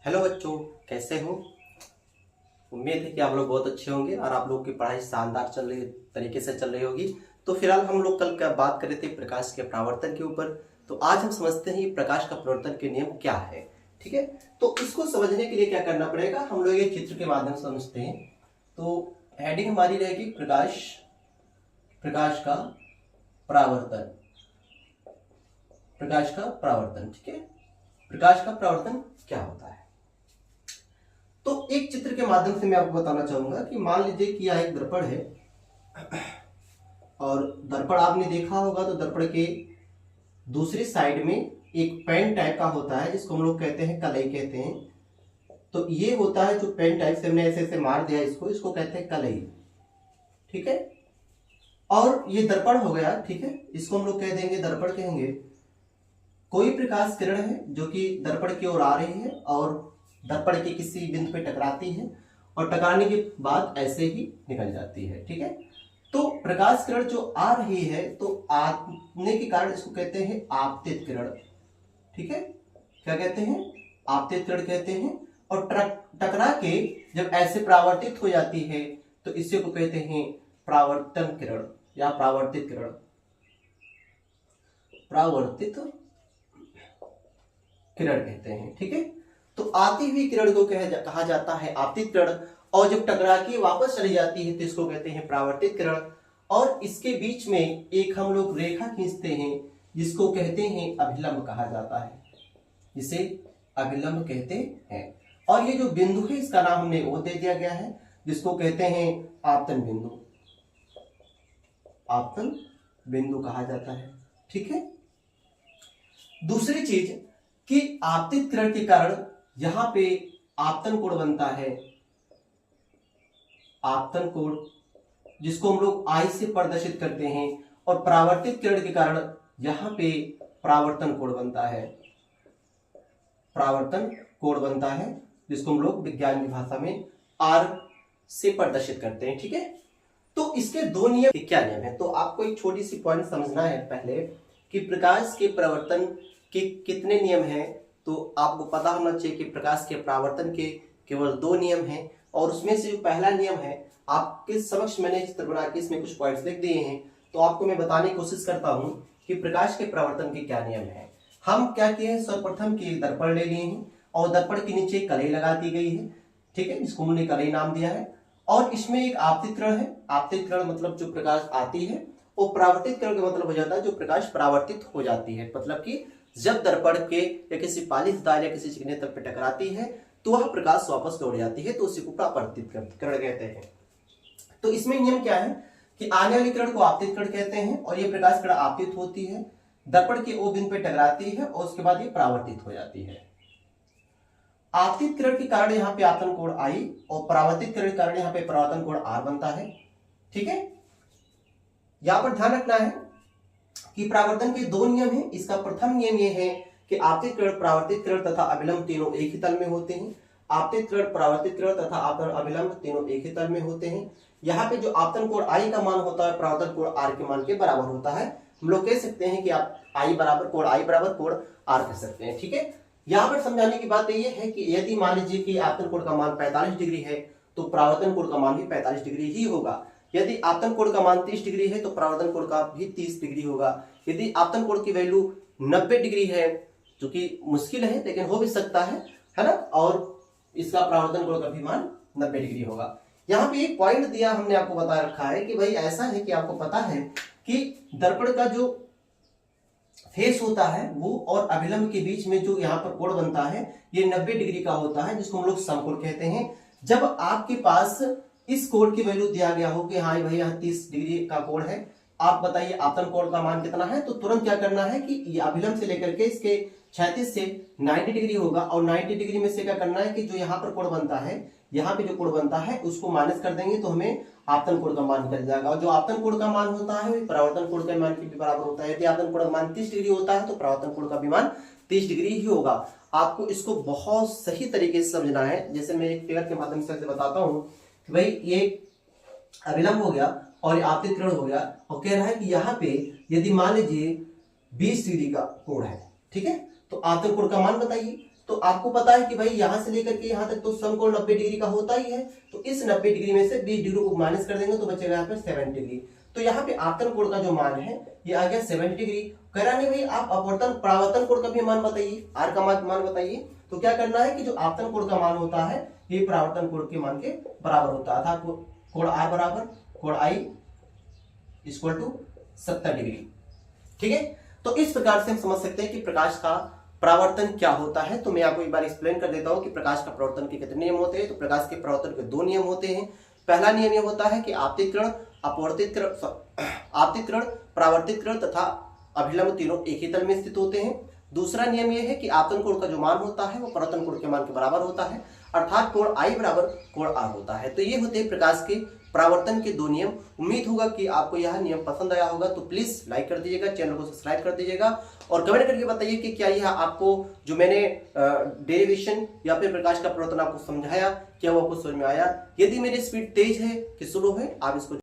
Hello बच्चों, कैसे हो। उम्मीद है कि आप लोग बहुत अच्छे होंगे और आप लोग की पढ़ाई शानदार चल रही तरीके से चल रही होगी। तो फिलहाल हम लोग कल क्या बात कर रहे थे, प्रकाश के परावर्तन के ऊपर। तो आज हम समझते हैं प्रकाश का परावर्तन के नियम क्या है। ठीक है, तो इसको समझने के लिए क्या करना पड़ेगा, हम लोग ये चित्र के माध्यम से समझते हैं। तो हेडिंग हमारी रहेगी प्रकाश का परावर्तन। प्रकाश का परावर्तन, ठीक है। प्रकाश का परावर्तन क्या होता है। तो एक चित्र के माध्यम से मैं आपको बताना चाहूंगा कि मान लीजिए कि यह एक दर्पण है और दर्पण आपने देखा होगा। तो दर्पण के दूसरी साइड में एक पेन टाइप का होता है जिसको हम लोग कहते हैं कलई कहते हैं। तो ये होता है जो पेन टाइप से हमने ऐसे ऐसे मार दिया, इसको कहते हैं कलई। ठीक है, और ये दर्पण हो गया। ठीक है, इसको हम लोग कह देंगे दर्पण कहेंगे। कोई प्रकाश किरण है जो कि दर्पण की ओर आ रही है और दर्पण के किसी बिंदु पे टकराती है और टकराने के बाद ऐसे ही निकल जाती है। ठीक है, तो प्रकाश किरण जो आ रही है तो आने के कारण इसको कहते हैं आपतित किरण। ठीक है, क्या कहते हैं, आपतित किरण कहते हैं। और टकरा के जब ऐसे परावर्तित हो जाती है तो इसे को कहते हैं परावर्तन किरण या परावर्तित किरण। परावर्तित किरण कहते हैं। ठीक है, तो आती हुई किरण को कहा जाता है आपतित किरण, और जब टकरा के वापस चली जाती है तो इसको कहते हैं परावर्तित किरण। और इसके बीच में एक हम लोग रेखा खींचते हैं जिसको कहते हैं अभिलंब कहा जाता है, जिसे अभिलंब कहते हैं। और ये जो बिंदु है इसका नाम हमने वो दे दिया गया है जिसको कहते हैं आपतन बिंदु। आपतन बिंदु कहा जाता है। ठीक है, दूसरी चीज कि आपतित किरण के कारण यहां पे आपतन कोण बनता है। आपतन कोण जिसको हम लोग आई से प्रदर्शित करते हैं। और परावर्तित किरण के कारण यहां पे परावर्तन कोण बनता है। परावर्तन कोण बनता है जिसको हम लोग विज्ञान की भाषा में आर से प्रदर्शित करते हैं। ठीक है, तो इसके दो नियम, क्या नियम है। तो आपको एक छोटी सी पॉइंट समझना है पहले कि प्रकाश के परावर्तन के कितने नियम हैं। तो आपको पता होना चाहिए कि प्रकाश के परावर्तन के केवल दो नियम हैं। और उसमें से जो पहला नियम है आपके समक्ष मैंने चित्र बना के इसमें कुछ पॉइंट्स लिख दिए हैं। तो आपको मैं बताने की कोशिश करता हूं कि प्रकाश के परावर्तन के क्या नियम हैं। हम क्या किए हैं, सर्वप्रथम की एक दर्पण ले लिए हैं और दर्पण के नीचे कलई लगा दी गई है। ठीक है, इसको हमने कलई नाम दिया है। और इसमें एक आपतित किरण है। आपतित किरण मतलब जो प्रकाश आती है। और परावर्तित किरण का मतलब हो जाता है जो प्रकाश परावर्तित हो जाती है, मतलब कि जब दर्पण के या किसी पालिशदार या किसी चिकने तल पर टकराती है तो वह प्रकाश वापस लौट जाती है, तो उसी को परावर्तित किरण कहते हैं। तो इसमें नियम क्या है कि आने वाली किरण को आपतित किरण कहते हैं और ये प्रकाश किरण आपतित होती है, दर्पण के ओ बिंदु पे टकराती है और उसके बाद ये परावर्तित हो जाती है। आपतित किरण के कारण यहाँ पे आपतन कोण आई और परावर्तित किरण के कारण यहाँ पे परावर्तन कोण आर बनता है। ठीक है, यहां पर ध्यान रखना है कि परावर्तन के दो नियम हैं। इसका प्रथम नियम यह है कि आपतित किरण, परावर्तित किरण तथा अभिलंब तीनों एक ही तल में होते हैं। आपतित किरण, परावर्तित किरण तथा अभिलंब तीनों एक ही तल में होते हैं। यहाँ पे जो आपतन कोण आई का मान होता है परावर्तन कोण आर के मान के बराबर होता है। हम लोग कह सकते हैं कि आप आई बराबर कोण आर कह सकते हैं। ठीक है, यहाँ पर समझाने की बात यह है कि यदि मान लीजिए कि आपतन कोण का मान 45 डिग्री है तो परावर्तन कोण का मान भी 45 डिग्री ही होगा। यदि आपतन कोण का मान 30 डिग्री है तो परावर्तन कोण का भी 30 डिग्री होगा। यदि आपतन कोण की वैल्यू 90 डिग्री है, जो कि मुश्किल है लेकिन हो भी सकता है ना, और इसका परावर्तन कोण का भी मान 90 डिग्री होगा। यहाँ पे एक पॉइंट दिया हमने आपको बता रखा है कि भाई ऐसा है कि आपको पता है कि दर्पण का जो फेस होता है वो और अभिलंब के बीच में जो यहाँ पर कोण बनता है ये 90 डिग्री का होता है, जिसको हम लोग समकोण कहते हैं। जब आपके पास इस कोण की वैल्यू दिया गया हो कि हाँ भाई यहाँ 30 डिग्री का कोण है, आप बताइए आपतन कोण का मान कितना है। तो तुरंत क्या करना है कि ये अभिलंब से लेकर के इसके क्षैतिज से 90 डिग्री होगा और 90 डिग्री में से क्या करना है कि जो यहाँ पर कोण बनता है, यहाँ पे जो कोण बनता है उसको माइनस कर देंगे तो हमें आपतन कोण का मान निकल जाएगा। और जो आपतन कोण का मान होता है वो परावर्तन कोण के मान के भी बराबर होता है। यदि आपतन कोण का मान 30 डिग्री होता है तो परावर्तन कोण का भी मान 30 डिग्री ही होगा। आपको इसको बहुत सही तरीके से समझना है। जैसे मैं एक फिगर के माध्यम से बताता हूँ कि भाई ये अभिलंब हो गया और आपतित किरण हो गया और कह रहा है कि यहाँ पे यदि मान लीजिए 20 डिग्री का कोण है, ठीक है, तो आपतन कोण का मान बताइए। तो आपको पता है कि भाई यहां से लेकर के यहां तक तो समकोण 90 डिग्री का होता ही है। तो इस 90 डिग्री में से 20 डिग्री को माइनस कर देंगे तो बचेगा यहाँ पे 70 डिग्री। तो यहाँ पे आपतन कोण का जो मान है ये आ गया 70 डिग्री। कह रहा नहीं भाई आप अपवर्तन परावर्तन कोण का भी मान बताइए, आर का मान बताइए। तो क्या करना है कि जो आपतन कोण का मान होता है ये परावर्तन कोण के मान के बराबर होता है, अर्थात कोण आर बराबर कोण आई इक्वल टू 70 डिग्री। ठीक है, तो इस प्रकार से हम समझ सकते हैं कि प्रकाश का परावर्तन क्या होता है। तो मैं आपको एक बार एक्सप्लेन कर देता हूं कि प्रकाश का परावर्तन के कितने नियम होते हैं। तो प्रकाश के परावर्तन के दो नियम होते हैं। पहला नियम यह होता है कि आपतित किरण, अपवर्तित किरण, आपतित किरण, परावर्तित किरण तथा अभिलंब तीनों एक ही तल में स्थित होते हैं। दूसरा नियम यह है कि आपतन कोण का जो मान होता है वो परावर्तन कोण के मान के बराबर होता है, अर्थात कोण आई बराबर कोण आर होता है। तो ये होते हैं प्रकाश के परावर्तन के दो नियम। उम्मीद होगा कि आपको यह नियम पसंद आया होगा। तो प्लीज लाइक कर दीजिएगा, चैनल को सब्सक्राइब कर दीजिएगा और कमेंट करके बताइए कि क्या यह आपको जो मैंने डेरिवेशन या फिर प्रकाश का परावर्तन आपको समझाया क्या वो आपको समझ में आया। यदि मेरी स्पीड तेज है कि स्लो है आप इसको